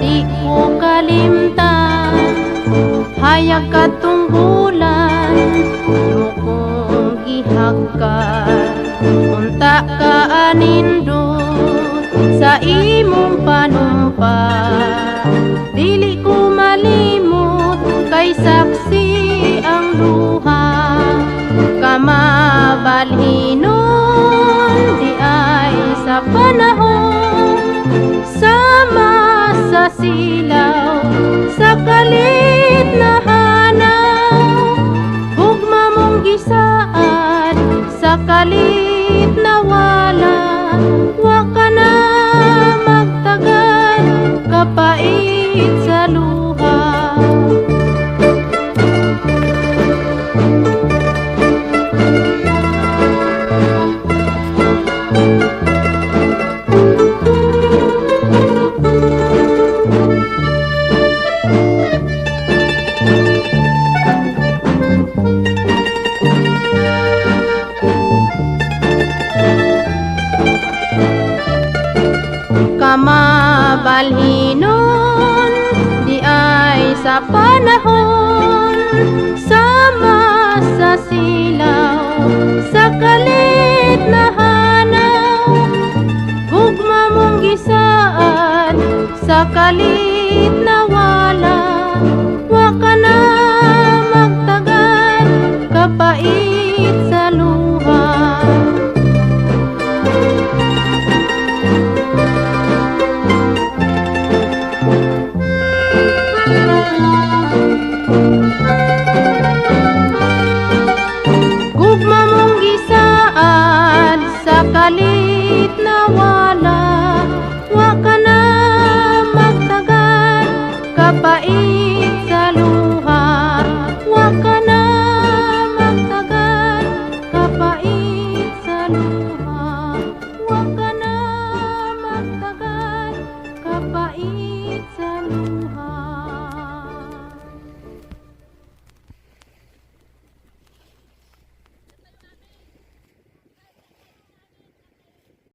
di ko kalimtan, hayag katunggulan mo kong gihagkan. Unta ka anindot sa imong panumpa, dili ko malimot kay saksi ang luha. Kamabalhinon di ay sa panahon, sama sa silaw sa kalit na hanaw. Hugma mong gisaad sa kalit na wala, wa ka na magtagad kapait sa luha. Kamabalhinon di ay sa panahon, sama sa silaw sa kalit na hanaw. Gugma mong gisaad sa kalit